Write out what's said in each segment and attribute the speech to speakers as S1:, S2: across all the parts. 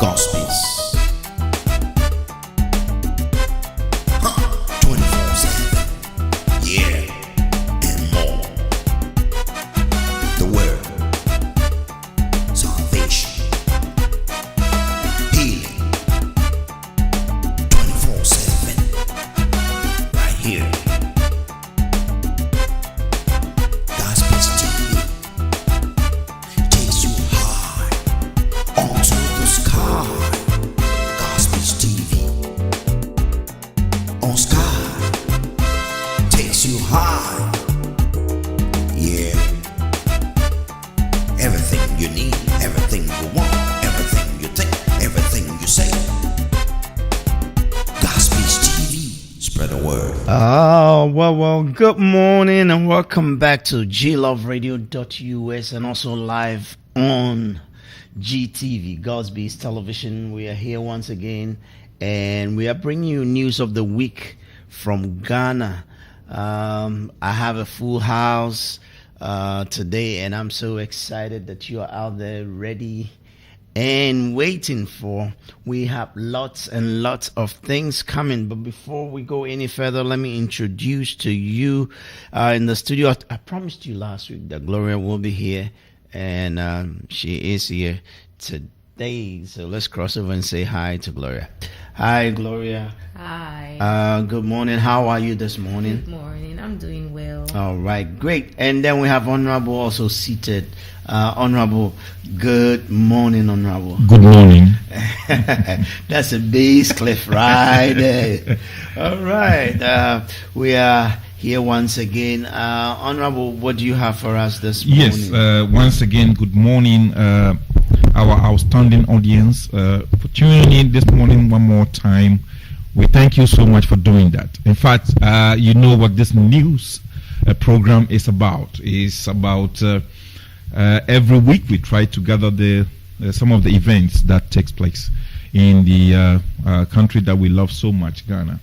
S1: Gospels. 24/7. Yeah, and more. The word, salvation, healing. 24/7. Right here. Gospels TV takes you high onto the sky. Gospels TV on sky takes you high. Yeah. Everything you need, everything you want, everything you think, everything you say. Gospels TV, spread the word.
S2: Well, good morning and welcome back to gloveradio.us and also live on GTV, God's Beast Television. We are here once again and we are bringing you news of the week from Ghana. I have a full house today and I'm so excited that you are out there ready and waiting for. We have lots and lots of things coming, but before we go any further, let me introduce to you in the studio. I promised you last week that Gloria will be here, and she is here today. So let's cross over and say hi to Gloria. Hi, Gloria.
S3: Hi.
S2: Good morning. How are you this morning?
S3: Good morning. I'm doing well.
S2: All right, great. And then we have Honorable also seated. Honorable, good morning, Honorable.
S4: Good morning.
S2: That's a bass cliff right there. All right. We are here once again. Honorable, what do you have for us this morning?
S4: Yes, once again, good morning, our outstanding audience, for tuning in this morning one more time. We thank you so much for doing that. In fact, you know what this news program is about. It's about every week we try to gather some of the events that takes place in the country that we love so much, Ghana.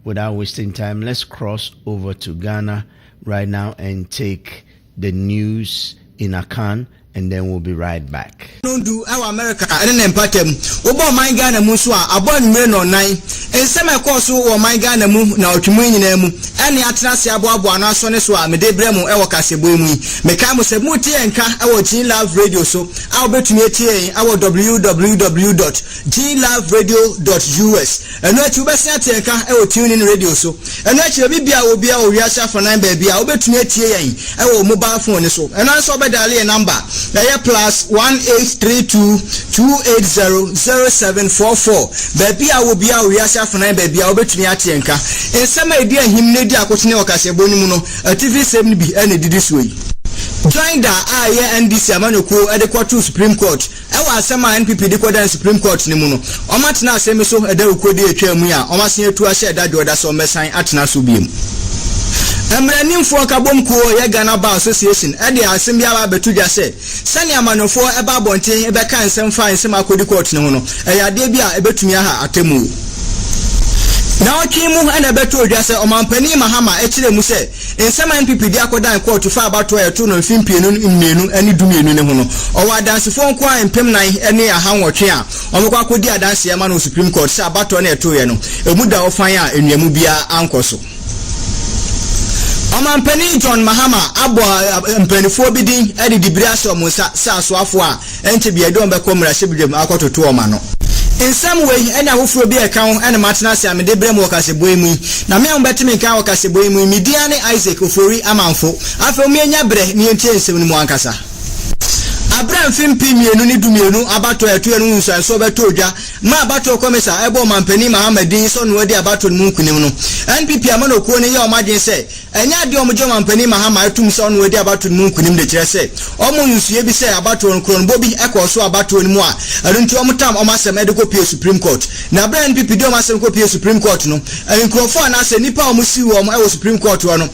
S2: Without wasting time, let's cross over to Ghana right now and take the news in Akan, and then we'll be right back.
S5: Don't do our America and then patem. Obo my Ghana muswa, abon me no nine, and semi course or my Ghana mu now to me in emu. Any atlas abo na so ne so a me de bremu e wakase boemu. Me ka mo se muti enka our G Love Radio so. I'll bet me tie our www.gloveradio.us. And no to be sent enka e tune in radio so. And no to be bia obi a owiasa for 9 baby. I'll bet me tie e mobile phone so. And also be dial number. Plus 1832-280-0744. Baby, I will be out. We are for 9 baby. I'll bet me at Yanka. And some idea him need a question or Casabonimuno, a TV 7 be ended this way. Join the INDC Amanoko at the Court Supreme Court. I was some NPP the Supreme Court Nimuno. Omatna Semiso at the Ukodi Chemuya, Omasia to a shed that you are so messing at Nasubim. Emrenim for Kabomko Ghana Bar Association Edi Asembia Betuja said Sani Amano for Eba Bonte Ebeka and some fine Sema Kodi Court no Eya Debia Ebetumiaha Atemu Now Kimu and Ebetu Jase Omampeni Mahama Echile Muse in some NPP Diakoda and Court to far about 2 no film piano in Menu any Duminu Nemono or what dance phone qua and Pemnai any a hang or chair Omako Dia Dance Yamano Supreme Court Sabato and Tuyano Emuda of Fire in Yamubia Ankoso. Omampeni John Mahama abo mpenifo bidin edi dibriaso musa saso afo enti bia don be komra shebidem akototo oma no in some way enya hofro bi account ena matena se amede brem wakase boemu na me mbetimi kan wakase boemu media ne Isaac Ofori amanfo afa mi enya bre ni entie nsem ni mu ankasa Abraham Fimpi mienu ni dumienu abato etu enu nso so beto odwa ma abato komisa ebo mampani Mahamadin so no de abato mu kunim no NPP amanoko ne ye omaden se enya de omjo mampani Mahama etum so no de abato mu kunim de kire se omo nsuye bi se abato nkron bobi ekoso abato ni mu a erunti omutam omasem ediko pie Supreme Court na Abraham NPP de omasem ko pie Supreme Court no enkrofo na se nipa omusi wo e Supreme Court no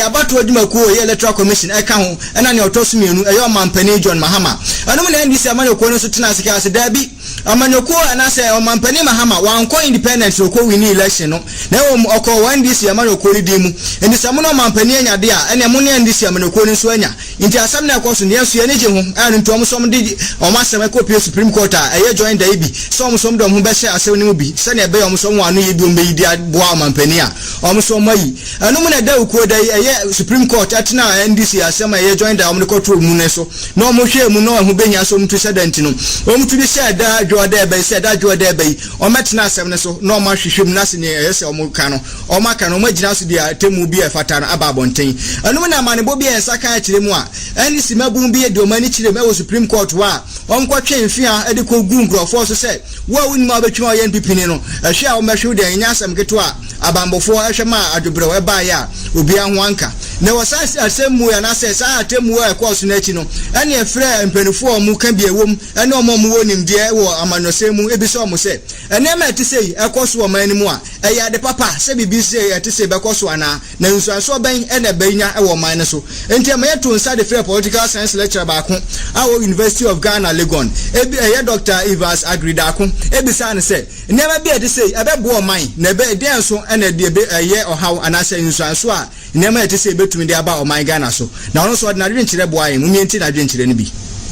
S5: abato adwumakuo ye Electoral Commission eka ho ena ne otoso mienu e mampani John Mahama Anum na ndisi amanyoko no so tena sika ase da bi amanyoko anase omampani mahama wanko independent ko wini election no na oko wan ndisi amanyoko ri dimu ndi samuno omampani anyade a ene mo ne ndisi amanyoko no so anya nti asam na ekoso ne so ye ne je ho anu nto omosom di omasem ko pie Supreme Court a eye join da ibi so omosom dom ho be hye asem ne mu bi se ne be omosom anu ye bi o be di boa omampani a omosom ayi anum na da uko da eye Supreme Court atena ndisi asem eye join da omne koto mu ne so no mo hwe mu no ho behia so mtu sedent no omtu bi se da joda ebe se da joda ebe o metena asem ne so no ma hwehwem na se ne yese o mu ka no o ma ka no ma gina so dia temu bi e fata no aba bonten anum na manebo bi ensa kan akire mu a ani si mabun bi e de o mani kire me wo Supreme Court wa o mko twe mfia e de ko gu nkrofo so se wa woni ma betwa o NPP ni no ehwe a o mehwe de nya asem keto a abambofo ehwe ma adwobre we ba ya obi aho anka na wasa asem mu ya na se sa atemu e course na chi no ani e frɛ mpanifo o mu ka bi ewom ene o mo mu wonim de wo amanose mu ebi so mo se ene ma ti sei ekoso o man ni mu a eya de papa se bibi sei ati sei be koso ana na nsuanso ben ene benya e wo man ne so enti ma yeto nsa de frɛ political science lecturer ba ko awo University of Ghana Legon ebi eya Dr. Evans Agridako ebi sa ne se ene ma bi ati sei ebe bo o man na be de enso ene de be eye ohaw ana se nsuanso a ene ma ati sei betumi de aba o man Ghana so na ono so ordinary nkyere bo ayi mu mienti na dwenkyere ne bi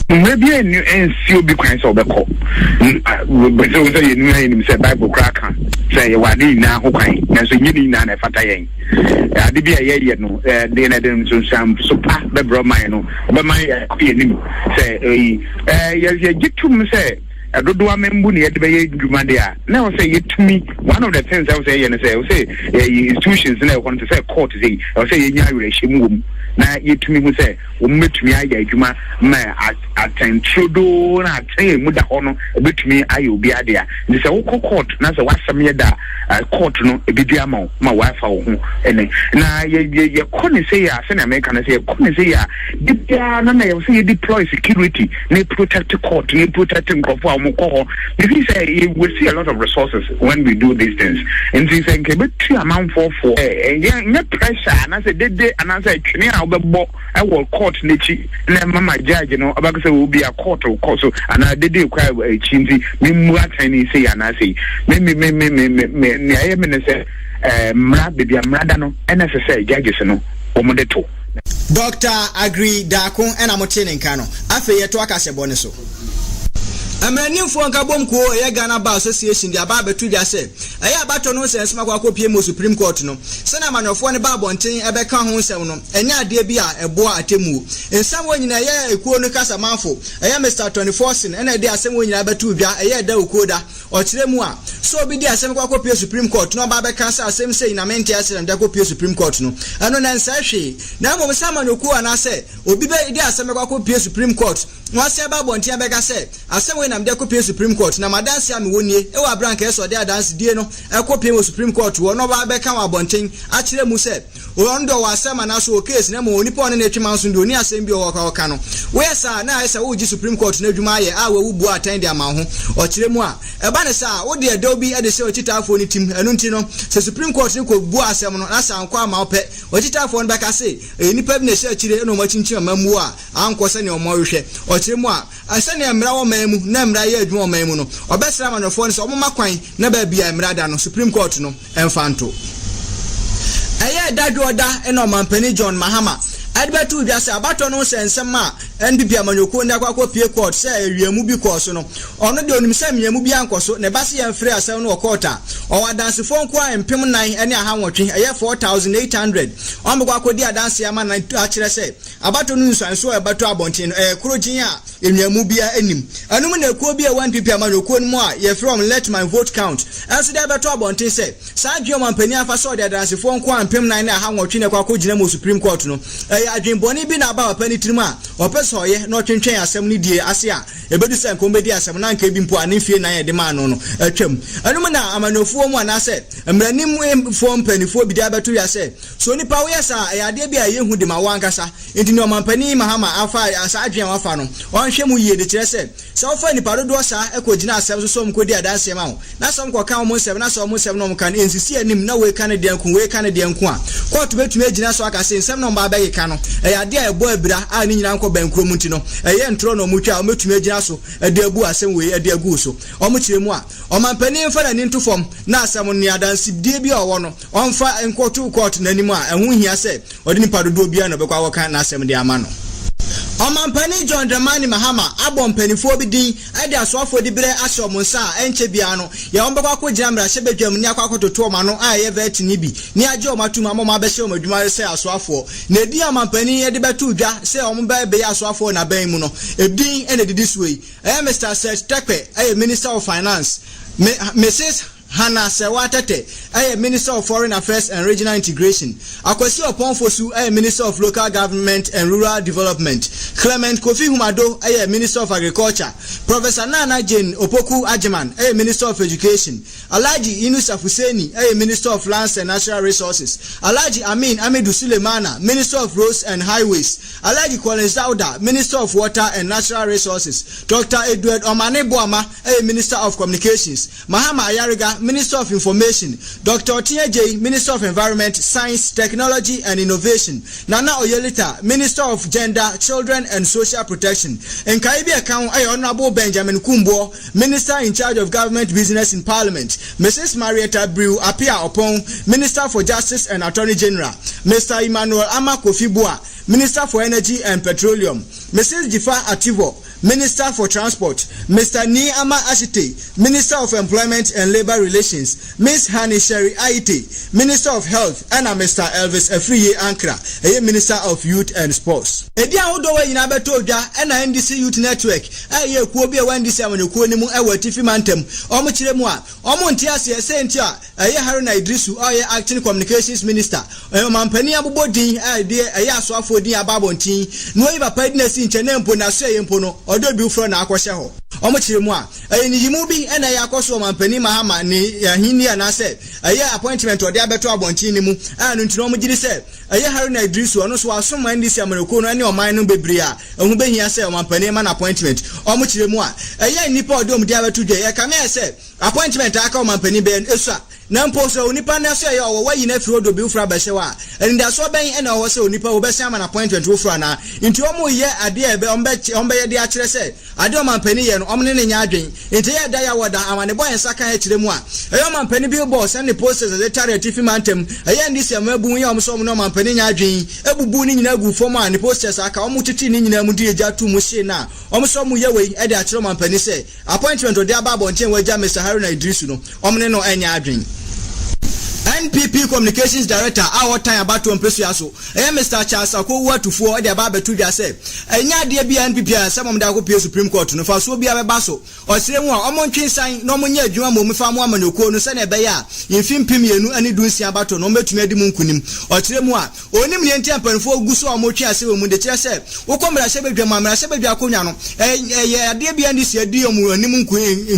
S6: maybe and see be quite so be call. But so you knew him said Bible cracker. Say you are now who kind. And so you need none of Fatayan. I did be a year no, then I didn't so some super bebro mine, but my say, you get to me say. I don't do a membuni at the way you mandia. Now say it to me. One of the things I was saying, I say, institutions and I want to say court, I say, you na yet me who say, met me, I gave my attend Trudeau, I tell you, with the honor, a bit to me, I will be a dear. This a court, not a what's some year that court no, a bit diamo, my wife, and now you couldn't say, I send American, I say, couldn't say, say deploy security, they protect the court, they protect him. If he say we see a lot of resources when we do these things, and he say, "Okay, but amount for yeah, pressure." And I said, and I said, I will court Nichi, and then Mama judge, you know, about say will be a court or court. So, and I did require a chinzy, me what I say, and I say, me, I am in say, baby, I'm radano, and as I say, judges, no, omodeto.
S5: Dr. Agridako and Amotin Kano. Afe yeto akase boneso. Amranimfo nka bomko ye Ghana Bar Association dia ba betu dia se eya abato no sense makwa kopie mo Supreme Court no se na manofo ne ba bonten ebe ka ho nsem no enya ade bi a ebo atemu ensam wonyina ye ekuo no kasa manfo eya Mr 24 sin ena de asem wonyina betu bia eya da okoda o kire mu a so obi di asem kwa kopie Supreme Court no ba be ka sa asem sei na mente asem da kopie Supreme Court no eno na nsa hwe na mo sama no ku ana se obi be di asem kwa kopie Supreme Court no ase ba bonten be ka se asem nam de kopie Supreme Court na madanse am wonie e wa branka eso de adanse die no e kopie Supreme Court wo no ba be ka wa bonten a kire mu se o ndo wa asema na so case na mo onipa on na etwima so ndo ni asem bi o ka no we sa na esa wo gi Supreme Court na adwuma ye a we bu attend am ho o kire mu a e ba ne sa wo de edo bi e de se o chitafo ni tim enu nti no se Supreme Court ni ko bu asem no na sa anko ama ope o chitafo no be ka se enipa bi na se kire no ma chinchin mamu a anko se ne o mo hwe o kire mu a asa ne mra wo mamu na mra ye adwuma mamu no obesra manofo ne so mo makwan na ba bia mra da no Supreme Court no emfanto eye dadwo da eno mampani John Mahama adbetu bia se abato no sensem a NPP amanyoko nda kwa pie court se awiamu bi course no ono de onim se miamu bi ankoso ne ba se yemfre asem no courta o wadanse fon kwa empem nan ene ahanwotwe eye 4800 o mbekwa kodi adanse ama na akire se abato no nsanso abato abonten kurojin a emiamu bia anim anum na ekuo bia NPP amanyoko no mu a ye from let my vote count anse de abato abonten se sa dwe mampani afa so de adanse fon kwa empem nan na ahanwotwe ne kwa kogina mo Supreme Court no adwenboni bi na ba wapani tirim a opeso ye no twentwen asem ni die ase a ebedu se nkombedi asem na nka bi mpo anefie na ye de ma no no atwam anum na amanofuo mu anase mranim fo mpanifo bi da betu ya se so nipa wo yesa ayade bi a yehu de ma wankasa enti no mampani Mahama afa asa adwen wafa no o hwe mu yie de kire se ofa nipa dodo sa ekogina asem so mkodi adanse ma ho na so mkoka mo nsem na so mo nsem no mka nsisi anim na we ka ne de nku we ka ne de nku a court betumi agina so aka se nsem no mba be ka no ade a ebo abira a ni nyina nko bankro mu nti no ntro no mutwa o metumi agina so ade abu asem we ade agu so o mo kire mu a o mampani mfa na ni ntofom na asem ni adanse die bi owo no onfa nkotu court na nimu a ehun hia se odi nipa dodo bia no bekwa woka na asem de ama no Omampani John Dramani Mahama abom panifo bi din ade asoafo di bere ahye omonsa enche bia no ye ombekwa ko jinamra hye bedwam ni akwa kototo ma no aye vet ni bi ni age omatuma ma be hye omadwuma se asoafo na edi omampani ye de betu dwa se omba be asoafo na ban mu no edin ene didi suwe Mr. Seth Tekpe Minister of Finance Mrs. Hannah Sewatete, Minister of Foreign Affairs and Regional Integration. Akwesi Oponfosu, Minister of Local Government and Rural Development. Clement Kofi Humado, Minister of Agriculture. Professor Nana Jane Opoku Ajeman, Minister of Education. Alhaji Inusa Fuseni, Minister of Lands and Natural Resources. Alhaji Amin Amidu Sulemana, Minister of Roads and Highways. Alhaji Collins Dauda, Minister of Water and Natural Resources. Dr. Edward Omane Boama, Minister of Communications. Mahama Ayariga, Minister of Information. Dr. Otiye J, Minister of Environment, Science, Technology and Innovation. Nana Oyelita, Minister of Gender, Children and Social Protection. And Kaibi account Honorable Benjamin Kumbo, Minister in charge of Government Business in Parliament. Mrs. Marietta Brew Apia Opon, Minister for Justice and Attorney General. Mr. Emmanuel Ama Kofibua, Minister for Energy and Petroleum. Mrs. Jifa Ativo, Minister for Transport. Mr. Ni Ama Ashite, Minister of Employment and Labor Relations. Ms. Hani Sherry Aite, Minister of Health. And Mr. Elvis Afriye Ankra, Minister of Youth and Sports. Edia Odowe in Abetoja and NDC Youth Network. Aye, Kuobi Wendy when you call him a Tiffy Mantem. Omochiremwa, Omontias, Sentia, Aye Haruna Idrisu, Aye Acting Communications Minister. Mampani Abubodi, idea, Ayaswa for the Ababonti, no ever pedness in Chenempo, Nase Impono, or do you from Aquashaho. Omochiremwa, Aye Nimubi and Ayakoso Mampani Mahama, Hini and Ase, Aye appointment or the Abeto Abontinimu, and Untonomiji said, Aye Haruna Idrisu, and also some Wendy Samuel any or mine Bebria, and who be here say on Paneman appointment. Omochiremwa, Aye Nipo Dom Diaba today, I can say, appointment I call Mampani Ben Esa. Nampo so nipa na so ya wo wayi na firo do bi ufra behyewa and da so ben e na wo so nipa wo be san man appointment ufra na nti omo ye ade e be ombe ye de a kire se ade o mampani ye no omne ne nya adwen nti ye da ya woda amane boy saka ya kire mu a e o mampani bi boss and the posters as a charity tifi mantem e ye ndisi amabu ye omso no mampani nya adwen ebubu ni nyina gu fom a ne posters aka omo titi ni nyina mu di eja tu mu she na omso mu ye we e de a kire mampani se appointment o de ababo nchen we ja Mr. Haruna Idrisu no omne no enya adwen. NPP Communications Director our time about to impress so Mr. Charles Akowa to for the about to just say enya de bia NPP some of the Supreme Court no for so bia be baso or say one omontwe san no monye adwuma mo mefa mo amanoko no se na be ya yefim pimienu ani dunsi abato no metumi adi mu nkunim o kire mu a onim ne ntiampanfo guso omotwe ase we mu de kire se wokomra se bedwa mamra se bedwa akonwa no ade bia ndi se adi omu anim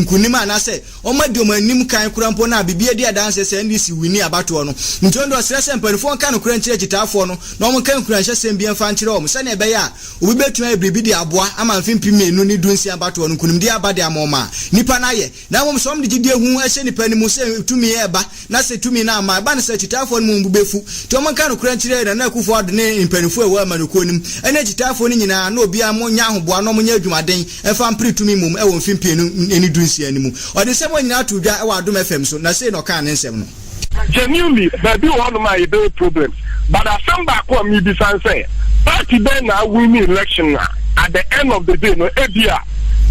S5: nkunim anase omadi omanim kan kurampo na bibia di adanse se ndi si wini abato no ntondo srese mpanfo nka no kura nkire kitafo no na omo kan kura hye sem bia fa nkire omo se na be ya obi betuma ebribi di aboa ama mfimpi menu ni dunsi abato no kunim di abade amoma nipa na ye na omo som de gidie hu ahye nipa ni mu se tumi eba na se tumi na ama ba na se kitafo no mu befu to omo kan no kura nkire na akufo ade ne mpanfo ewa amanoko nim ene kitafo ni nyina na obi amonya ahoboa no omo nya adwumaden efa mpri tumi mum ewo mfimpi eni dunsi animu ode se mo nyina to dwa ewa adom FM so na se no kan ne nsem no
S7: genuinely baby one of my problems but I stand back on me be say party then now win election at the end of the day no ebia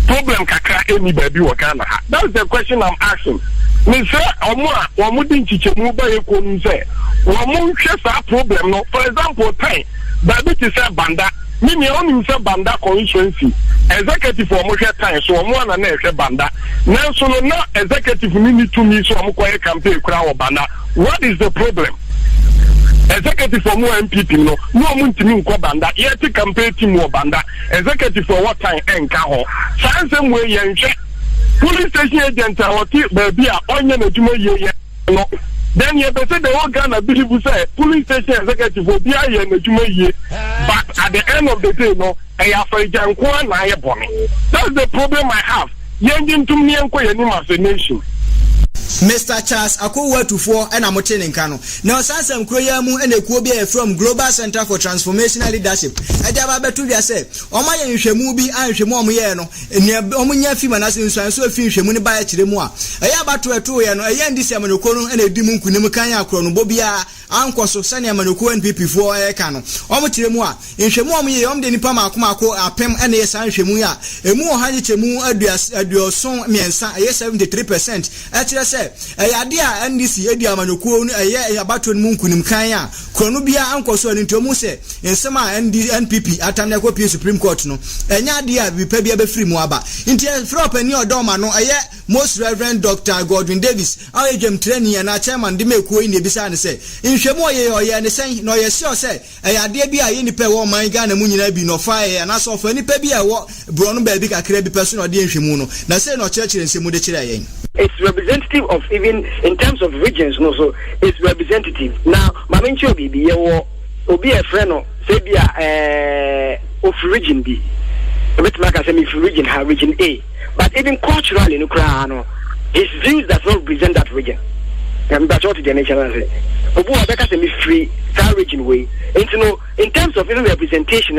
S7: problem kakra any baby wo kana that's the question I'm asking me say omo din chichemu ba ekonu say omo hwe sa problem no for example time baby to say banda me only say banda constituency executive for mo time so omo na ehwe banda nanso no na executive ni to me so omo koye campaign kura wo banda. What is the problem? Executive for more MPP no muntimi nko banda yeti campaign team wo banda executive for what time enka ho sansem we yenhwe police station agent awoti baby a onye na dwuma ye no then you say the whole Ghana believe say police station executive will be here na dwuma ye but at the end of the day no That's the problem I have. As a nation.
S5: Mr. Charles Akowa Tufo and Amotin Kano. Now, Sansam Kroyamu and Ekobia from Global Center for Transformational Leadership. Adabatuya said, Omaya Shemubi and Shemomiano, and Omunia Fimanas in Sanso Fish Muniba Chimua. A Yabatu Atoyano, a Yandis Yamanukono and a Dimun Kunimukanya Chronobobia, Uncle Sosania Manuko and PP4 Ekano. Omotiremua, in Shemomi, Omdenipama Kumako, a Pem and a San Shemuya, a more Haji Chemu Adio Son Miensa, a 73%. Actually, idea NDC idea manuku about munkunim kanya kronubia ankoso ntomu se nsema NPP atamna ko Supreme Court no enya dia bi pa bia be free mu aba nti frop ani odoma no Most Reverend Dr. Godwin Davis awegem training na chairman de mekuo ni ebisa ne se nhwemu oye ne sen no ye sure se idea bi aye nipa wo man Ghana mu nyina bi no fa na so fa nipa bi wo bro no ba bi kakra bi person ode nhwemu no na se no church nsemu de kire yen.
S8: It's representative of even in terms of regions, no, so it's representative. Now, Mamincho Bibi, Obi a friend, say be of region B. A bit like I say, if region have region A, but even culturally, no, his views does not represent that region. And that's what the nation has. Obu abeka say me free that region way. And you know, in terms of even representation,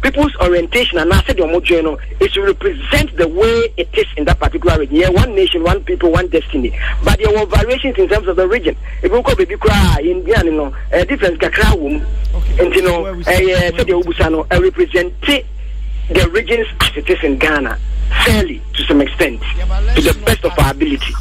S8: people's orientation and I said is to represent the way it is in that particular region. Yeah, one nation, one people, one destiny. But there were variations in terms of the region. If you go baby cry in Ghana, a difference kakra wum. And you know, said the Obusano represent the regions as it is in Ghana fairly to some extent, to the best of our ability.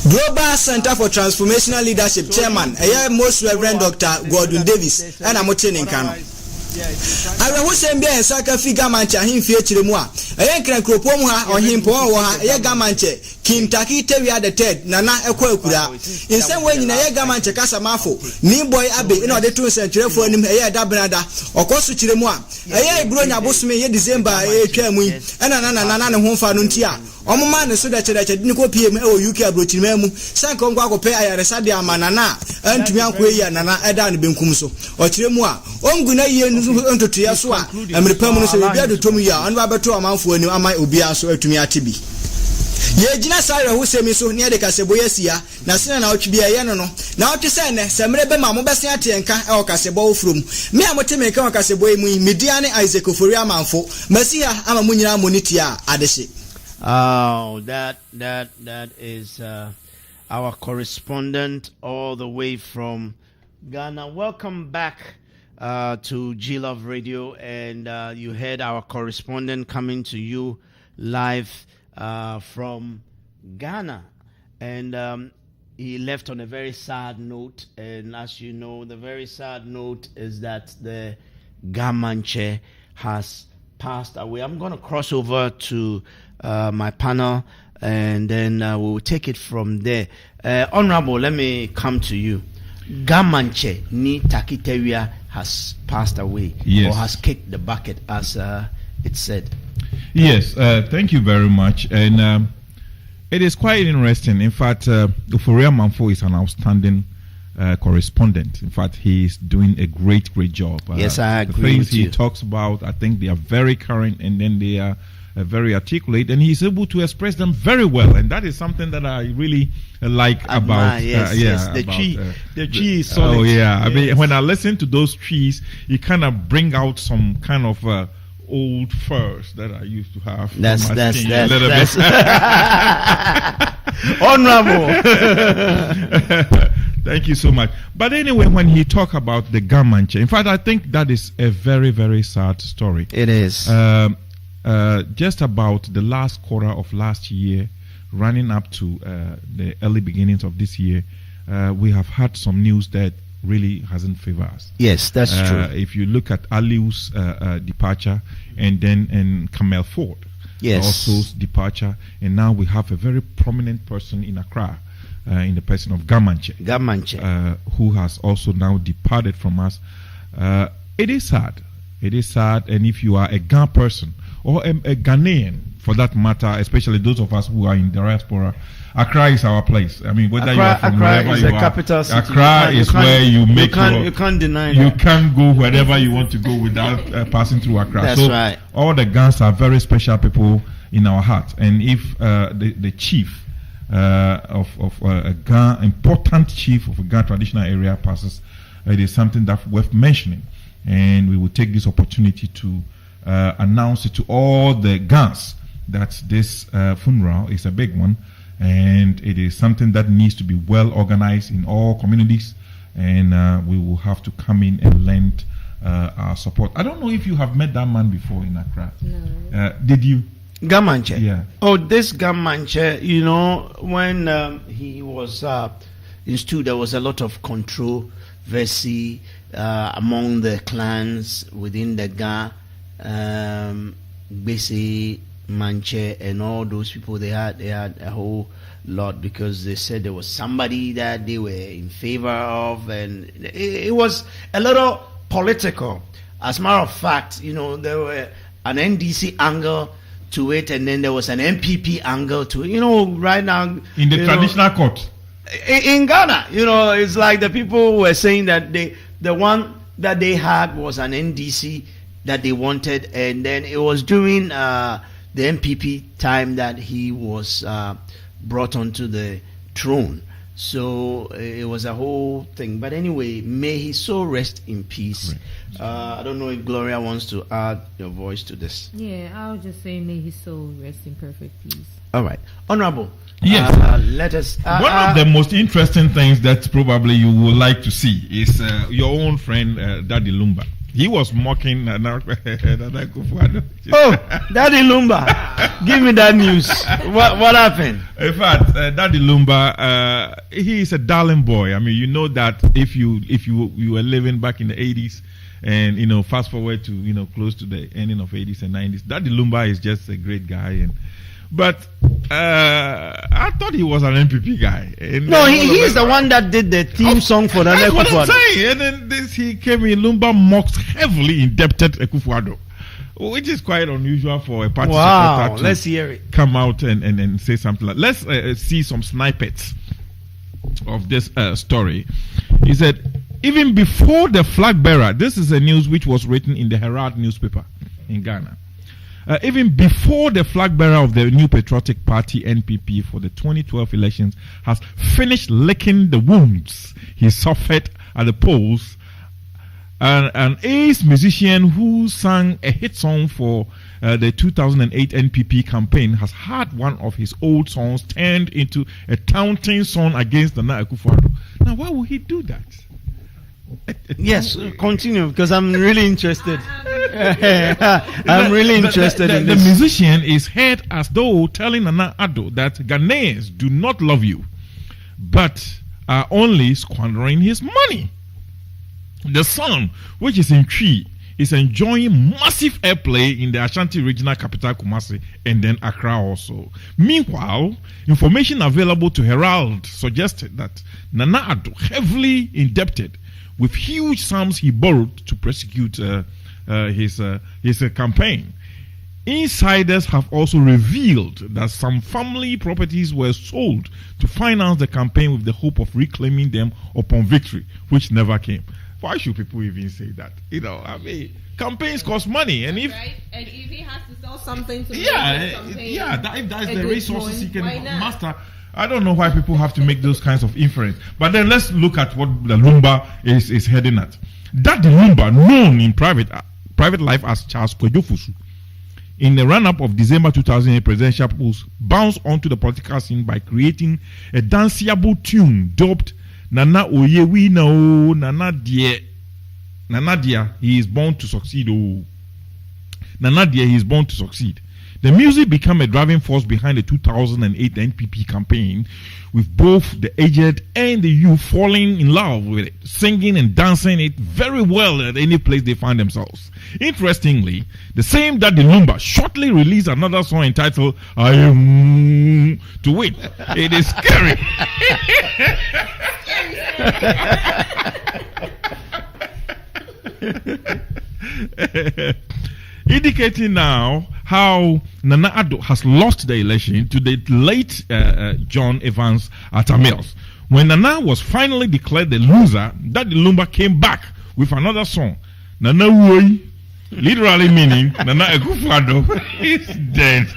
S5: Global Center for Transformational Leadership Chairman, Most Reverend Dr. Godwin Davis, and Amotin Kano. I will send be a saka figure mancha him feature moi. A yankran cropomuha or him poa, a yagamanche, Kintaki Teria the Ted, Nana Equakura. In some way in a yagamanche Casamafo, Nimboy Abbey, in order to send for him a dabrada, or Cosu Chiremoa. A yay grown abosme December a chamui, and anana home fanuntia. Oman so that I didn't go PM or UK Abrochimemu, Sanko pay a Resadia Manana, and Tianque Nana Edan Benkumso, or Chiremoa, Omguna unto Tiaswa, and the permanent Sabiado Tomia, and Rabato amount for new Amai Ubiaso to me at Tibi. Ye Gina Sara who say me so near the Caseboyasia, Nasina now to be a yano. Now to send some Rebema Mobasiati and or Casebo from me. I'm a Timeka Caseboy, Mediane Isaac Furia Manfo, Messia Amamunia Monitia Adesi.
S2: Oh, that is our correspondent all the way from Ghana. Welcome back to G Love Radio, and you heard our correspondent coming to you live from Ghana, and he left on a very sad note. And as you know, the very sad note is that the Gamanche has passed away. I'm going to cross over to my panel, and then we'll take it from there. Honorable, let me come to you. Gamanche ni Takiteria has passed away,
S4: yes,
S2: or has kicked the bucket, as it said.
S4: Yes, thank you very much. And it is quite interesting. In fact, Uforia Manfo is an outstanding correspondent. In fact, he is doing a great job.
S2: Yes, I agree.
S4: The things
S2: with you.
S4: he talks about, I think they are very current, and then they are very articulate, and he's able to express them very well, and that is something that I really like about
S2: the tree is solid.
S4: Oh yeah, yes. I mean, when I listen to those trees, it kind of bring out some kind of old furs that I used to have.
S2: That's
S4: honorable. Thank you so much. But anyway, when he talk about the Gamanche, in fact, I think that is a very, very sad story.
S2: It is.
S4: Just about the last quarter of last year, running up to the early beginnings of this year, we have had some news that really hasn't favored us.
S2: Yes, that's true.
S4: If you look at Aliu's departure, and then Kamel Ford,
S2: yes,
S4: also's departure, and now we have a very prominent person in Accra, in the person of Gamanche, who has also now departed from us. It is sad. It is sad, and if you are a Ghana person or a Ghanaian for that matter, especially those of us who are in diaspora. Accra is our place. I mean, whether you are from wherever you are,
S2: capital city.
S4: Accra is where you make
S2: you can't deny
S4: you
S2: that.
S4: can't go wherever you want to go without passing through Accra.
S2: That's
S4: so
S2: right.
S4: all the Gans are very special people in our heart. And if the chief of a Gan, important chief of a Gan traditional area passes, it is something that's worth mentioning. And we will take this opportunity to announce it to all the Gans that this funeral is a big one. And it is something that needs to be well organized in all communities, and we will have to come in and lend our support. I don't know if you have met that man before in Accra.
S3: No.
S4: Did you?
S2: Gamanche.
S4: Yeah.
S2: Oh, this Gamanche, you know, when he was in school, there was a lot of controversy among the clans within the Ga, Bese, Manche, and all those people. They had a whole lot because they said there was somebody that they were in favor of, and it was a little political. As a matter of fact, you know, there were an NDC angle to it, and then there was an MPP angle to it. You know, right now
S4: In the traditional court.
S2: in Ghana, you know, it's like the people were saying that the one that they had was an NDC that they wanted, and then it was during the MPP time that he was brought onto the throne. So it was a whole thing. But anyway, may his soul rest in peace. Right. I don't know if Gloria wants to add your voice to this.
S3: Yeah, I'll just say may his soul rest in perfect peace.
S2: All right. Honorable.
S4: Yes.
S2: Let us.
S4: One of the most interesting things that probably you would like to see is your own friend, Daddy Lumba. He was mocking Nana Akufo-Addo.
S2: Oh, Daddy Lumba, give me that news. What happened?
S4: In fact, Daddy Lumba, he is a darling boy. I mean, you know that if you were living back in the 80s, and you know, fast forward to close to the ending of 80s and 90s, Daddy Lumba is just a great guy. But I thought he was an MPP guy. And
S2: no, he is the one that did the theme song for the
S4: That's what I'm
S2: Akufo-Addo.
S4: saying. And then he came in, Lumba mocked heavily indebted Akufo-Addo, which is quite unusual for a party supporter to
S2: let's hear it.
S4: come out and say something like. Let's see some snippets of this story. He said, even before the flag bearer, this is a news which was written in the Herald newspaper in Ghana. Even before the flag bearer of the New Patriotic Party (NPP) for the 2012 elections has finished licking the wounds he suffered at the polls, an ace musician who sang a hit song for the 2008 NPP campaign has had one of his old songs turned into a taunting song against Nana Akufo-Addo. Now, why would he do that?
S2: Yes, continue because I'm really interested. I'm really interested in this.
S4: The musician is heard as though telling Nana Addo that Ghanaians do not love you, but are only squandering his money. The song, which is in Twi, is enjoying massive airplay in the Ashanti regional capital Kumasi and then Accra also. Meanwhile, information available to Herald suggested that Nana Addo, heavily indebted with huge sums he borrowed to prosecute his campaign. Insiders have also revealed that some family properties were sold to finance the campaign with the hope of reclaiming them upon victory, which never came. Why should people even say that? I mean, campaigns cost money, and if
S3: and if he has to sell something to
S4: if that's the resources he can master. I don't know why people have to make those kinds of inference. But then let's look at what the Lumba is heading at. Daddy Lumba, known in private life as Charles Kwejofusu, in the run-up of December 2008 presidential polls, bounced onto the political scene by creating a danceable tune dubbed Nana Oye We Know, Nana Dia, he is born to succeed. Oh, Nana Dia, he is born to succeed. The music became a driving force behind the 2008 NPP campaign, with both the aged and the youth falling in love with it, singing and dancing it very well at any place they find themselves. Interestingly, the same Daddy Lumba shortly released another song entitled I Am to Win. It is scary. Indicating now how Nana Addo has lost the election to the late John Evans Atta Mills. When Nana was finally declared the loser, Daddy Lumba came back with another song, Nana Woy, literally meaning Nana Akufo-Addo is dead.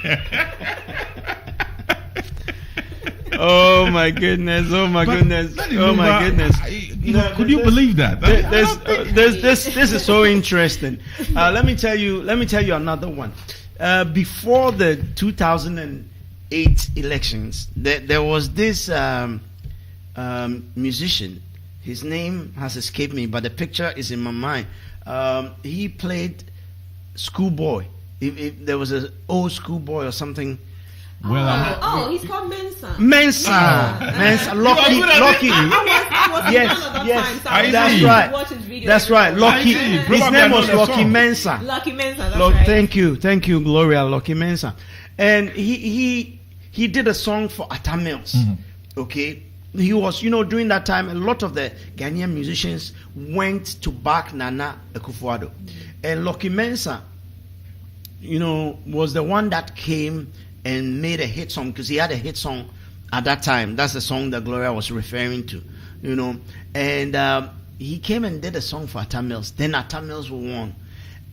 S2: Oh my goodness! Oh my goodness! Oh my goodness!
S4: Could you believe that?
S2: This is so interesting. Let me tell you another one. Before the 2008 elections, there was this musician. His name has escaped me, but the picture is in my mind. He played schoolboy. If there was an old schoolboy or something.
S3: Well, he's called Mensa.
S2: Mensa. Lucky. Yes. That's right. Lucky. His name was Lucky Mensa.
S3: Lucky Mensa. That's right.
S2: Thank you, Gloria. Lucky Mensa, and he did a song for Atta Mills. Mm-hmm. Okay. He was, during that time, a lot of the Ghanaian musicians went to back Nana Akufo-Addo, and Lucky Mensa, was the one that came and made a hit song, because he had a hit song at that time. That's the song that Gloria was referring to, And he came and did a song for Atta Mills. Then Atta Mills won.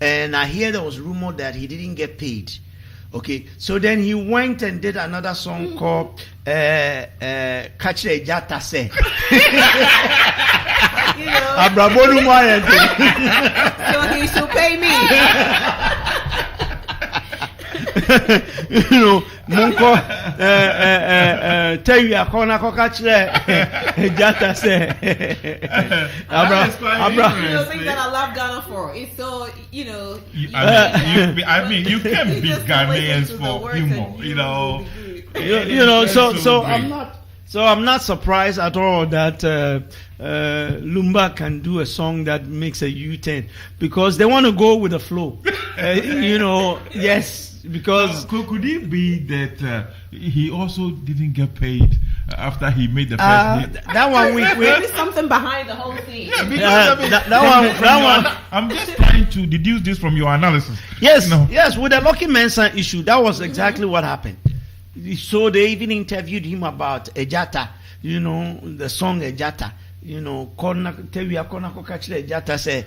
S2: And I hear there was rumor that he didn't get paid. Okay, so then he went and did another song called Kachre Jata Se.
S3: So he should pay me.
S2: Munko tell you akona ko kachre Jata Se.
S3: Things that I love Ghana for. It's so,
S4: you can be Ghanaians for humor,
S2: So I'm not surprised at all that Lumba can do a song that makes a U-turn, because they want to go with the flow. Yes, because
S4: could it be that he also didn't get paid after he made the first hit?
S2: That one
S3: there's something behind the whole thing.
S4: Yeah, that one. I'm just trying to deduce this from your analysis.
S2: Yes, yes. With the Lucky Mensa issue, that was exactly what happened. So they even interviewed him about Ejata, the song Ejata. Kona ko kachire Ejata say.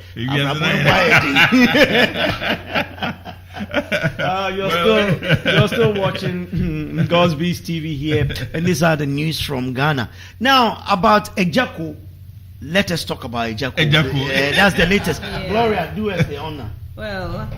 S2: You're still watching Gosby's TV here, and these are the news from Ghana. Now about Ejaku, let us talk about Ejaku. That's the latest. Yeah. Gloria, do us the honor.
S3: Well,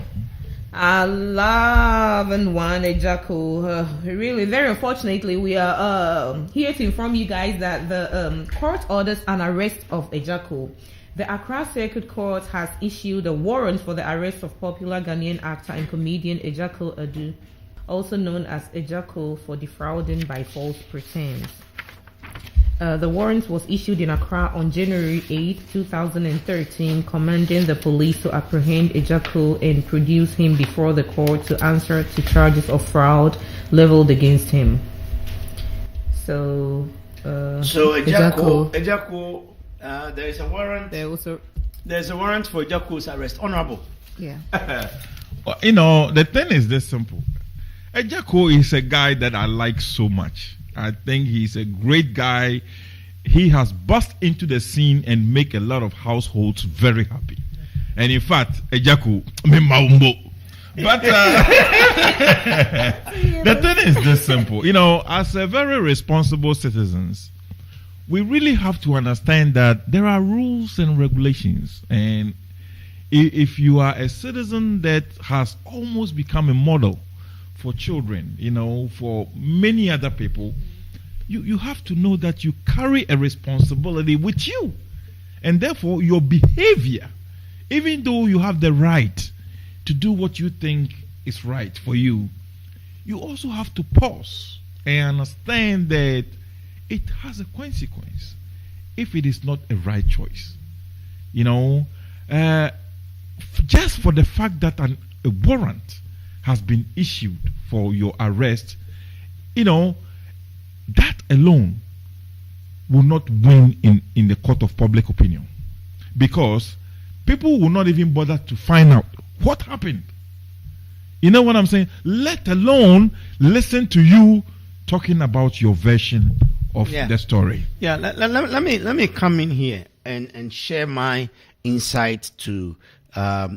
S3: I love and want Ejaku. Really, very unfortunately, we are here to inform you guys that the court orders an arrest of Ejaku. The Accra Circuit Court has issued a warrant for the arrest of popular Ghanaian actor and comedian Ejaku Adu, also known as Ejaku, for defrauding by false pretense. The warrant was issued in Accra on January 8, 2013, commanding the police to apprehend Ejaku and produce him before the court to answer to charges of fraud leveled against him. So
S2: Ejaku, there is a warrant. There's a warrant for Ejaku's arrest. Honorable.
S3: Yeah.
S4: Well, the thing is this simple. Ejaku is a guy that I like so much. I think he's a great guy. He has burst into the scene and make a lot of households very happy. And in fact, Ejaku, me maumbo. But the thing is this simple. As a very responsible citizens, we really have to understand that there are rules and regulations. And if you are a citizen that has almost become a model for children, for many other people, you have to know that you carry a responsibility with you. And therefore, your behavior, even though you have the right to do what you think is right for you, you also have to pause and understand that it has a consequence if it is not a right choice. Just for the fact that a warrant has been issued for your arrest, that alone will not win in the court of public opinion, because people will not even bother to find out what happened. You know what I'm saying? Let alone listen to you talking about your version of the story.
S2: Yeah, let me come in here and share my insight to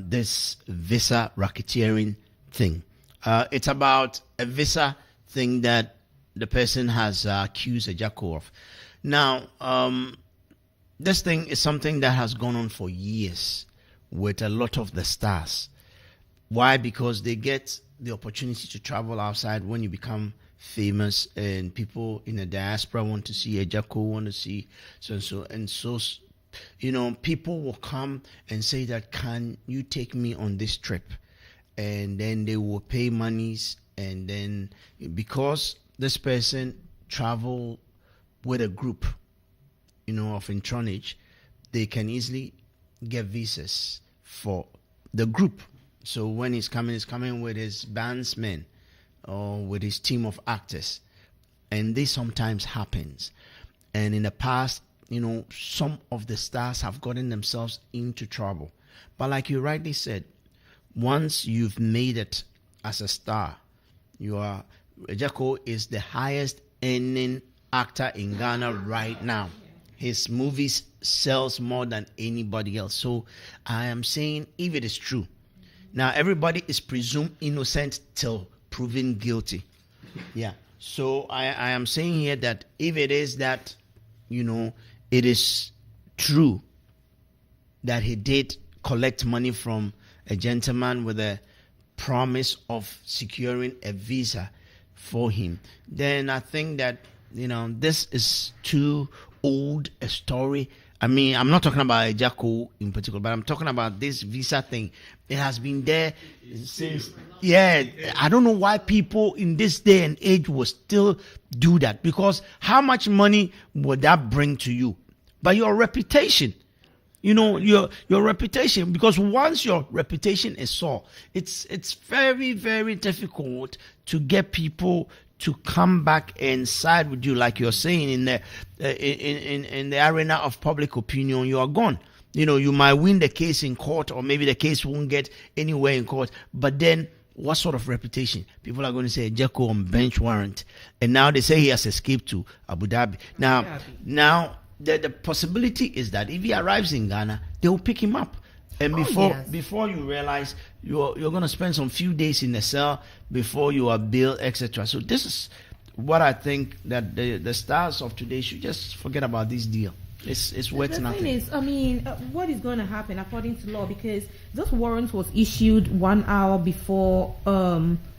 S2: this visa racketeering thing. It's about a visa thing that the person has accused Ejaku of. Now, this thing is something that has gone on for years with a lot of the stars. Why? Because they get the opportunity to travel outside when you become famous, and people in the diaspora want to see Ejaku, want to see so. You know, people will come and say that, can you take me on this trip? And then they will pay monies, and then because this person travel with a group, you know, of intronage, they can easily get visas for the group. So when he's coming with his bandsmen or with his team of actors. And this sometimes happens. And in the past, you know, some of the stars have gotten themselves into trouble. But like you rightly said, once you've made it as a star, Ejaku is the highest earning actor in Ghana right now. His movies sells more than anybody else. So I am saying, if it is true, now everybody is presumed innocent till proven guilty. Yeah. So I am saying here that if it is that, you know, it is true that he did collect money from a gentleman with a promise of securing a visa for him, then I think that, you know, this is too old a story. I mean, I'm not talking about Ejaku in particular, but I'm talking about this visa thing. It has been there since, I don't know why people in this day and age will still do that, because how much money would that bring to you? But your reputation, you know, your reputation, because once your reputation is sold, it's very, very difficult to get people to come back and side with you, like you're saying in the arena of public opinion. You are gone. You know, you might win the case in court, or maybe the case won't get anywhere in court. But then, what sort of reputation? People are going to say Ejaku on bench warrant, and now they say he has escaped to Abu Dhabi. Now the possibility is that if he arrives in Ghana, they will pick him up. And before you realize, you're going to spend some few days in the cell before you are bailed, etc. So this is what I think, that the stars of today should just forget about this deal. It's worth nothing.
S3: The thing is, I mean, what is going to happen according to law? Because this warrant was issued 1 hour before,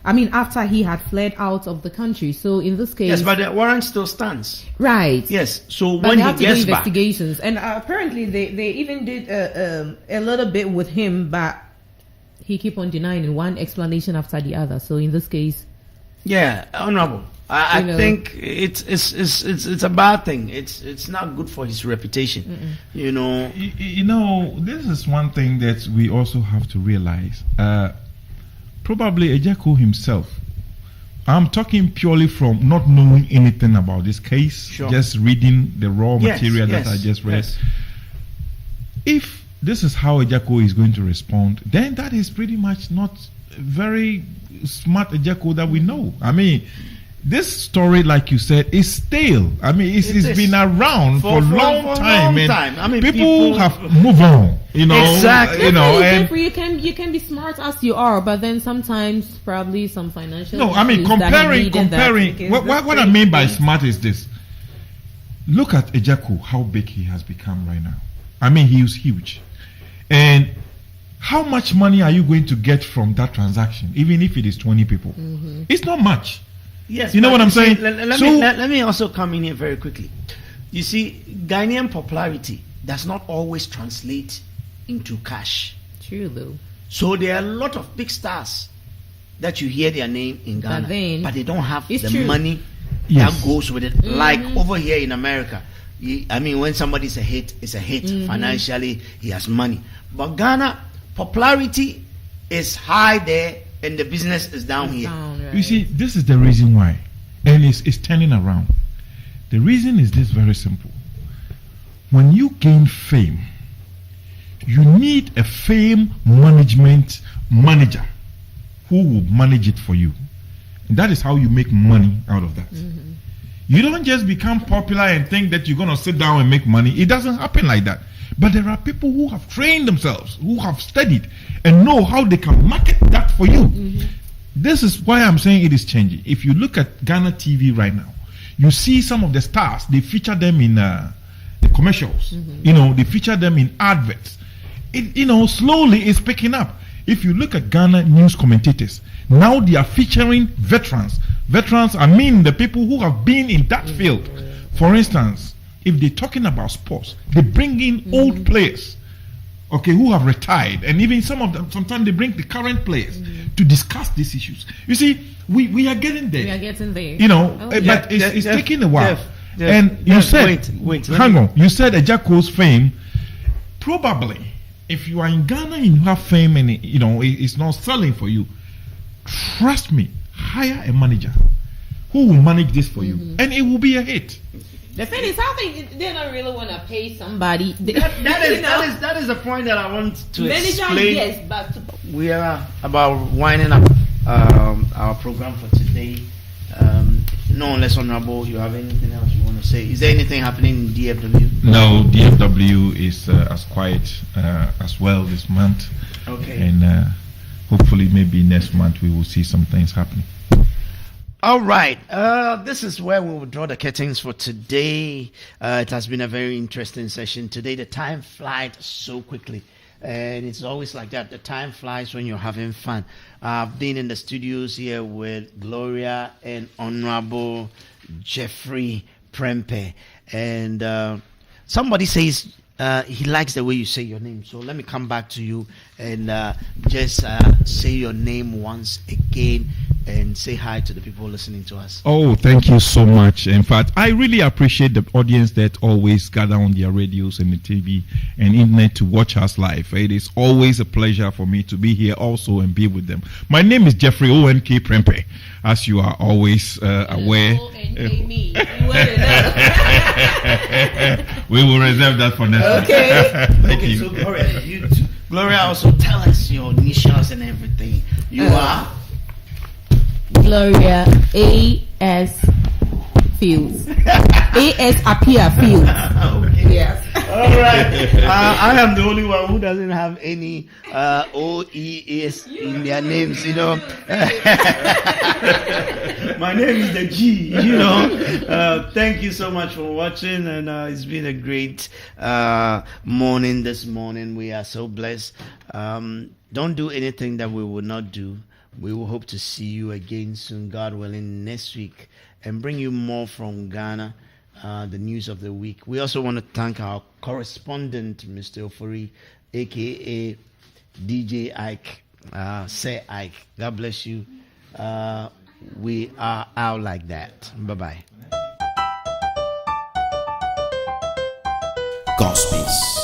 S3: after he had fled out of the country. So in this case,
S2: yes, but the warrant still stands.
S3: Right.
S2: Yes. So
S3: but
S2: when
S3: they
S2: he
S3: have to
S2: gets
S3: do
S2: back,
S3: investigations, and apparently they even did a little bit with him, but he keep on denying one explanation after the other. So in this case,
S2: honorable. I think it's a bad thing. It's not good for his reputation. You know.
S4: You know, this is one thing that we also have to realize. Probably Ejaku himself. I'm talking purely from not knowing anything about this case, just reading the raw material that I just read. Yes. If this is how Ejaku is going to respond, then that is pretty much not very smart Ejaku that we know. I mean, this story, like you said, is stale. I mean, it's been around for a long time. I mean, people have moved on. You know,
S2: exactly.
S4: You know, and
S3: you can be smart as you are, but then sometimes probably some financial.
S4: No, I mean comparing. What I mean by smart is this. Look at Ejaku, how big he has become right now. I mean, he is huge, and how much money are you going to get from that transaction, even if it is 20 people? It's not much.
S2: Yes,
S4: you know what I'm saying?
S2: Let me also come in here very quickly. You see, Ghanaian popularity does not always translate into cash.
S3: True, though.
S2: So there are a lot of big stars that you hear their name in Ghana, but they don't have the money that goes with it. Like over here in America, I mean, when somebody's a hit, it's a hit. Financially, he has money. But Ghana, popularity is high there, and the business is down here.
S3: Right.
S4: You see, this is the reason why, and it's turning around. The reason is this: very simple. When you gain fame, you need a fame management manager who will manage it for you. And that is how you make money out of that. You don't just become popular and think that you're going to sit down and make money. It doesn't happen like that. But there are people who have trained themselves, who have studied and know how they can market that for you. This is why I'm saying it is changing. If you look at Ghana TV right now, you see some of the stars, they feature them in the commercials. They feature them in adverts. Slowly it's picking up. If you look at Ghana news commentators, now they are featuring veterans. Veterans, I mean the people who have been in that field. For instance, if they're talking about sports, they bring in old players, who have retired, and even some of them, sometimes they bring the current players to discuss these issues. You see, we are getting there.
S3: We are getting there.
S4: But it's taking a while. You said, hang on, you said Ejako's fame, probably, if you are in Ghana and you have fame and it's not selling for you, trust me, hire a manager who will manage this for you, and it will be a hit.
S3: The thing is, I think they don't really want to pay somebody.
S2: That is the point that I want to
S3: manager,
S2: explain.
S3: yes, but
S2: We are about winding up our program for today. No, unless Honorable, you have anything else you want to say? Is there anything happening in DFW?
S4: No, DFW is as quiet as well this month.
S2: Okay.
S4: And hopefully maybe next month we will see some things happening.
S2: All right. This is where we will draw the curtains for today. It has been a very interesting session today. The time flies so quickly. And it's always like that. The time flies when you're having fun. I've been in the studios here with Gloria and Honorable Jeffrey Prempeh. And somebody says he likes the way you say your name. So let me come back to you and just say your name once again and say hi to the people listening to us.
S4: Oh, thank you so much. In fact, I really appreciate the audience that always gather on their radios and the TV and internet to watch us live. It is always a pleasure for me to be here also and be with them. My name is Jeffrey O.N.K. Prempeh, as you are always aware. We will reserve that for next time.
S2: Okay.
S4: Thank you.
S2: So Gloria, also tell us your initials and everything. You are
S3: Gloria A.S. Fields. A.S. Appear Fields.
S2: Okay.
S3: Yes.
S2: All right. I am the only one who doesn't have any O.E.S. in their names, My name is the G, Thank you so much for watching, and it's been a great morning this morning. We are so blessed. Don't do anything that we will not do. We will hope to see you again soon, God willing, next week, and bring you more from Ghana, the news of the week. We also want to thank our correspondent, Mr. Ofori, a.k.a. DJ Ike, Say Ike. God bless you. We are out like that. Bye-bye.
S1: God's peace.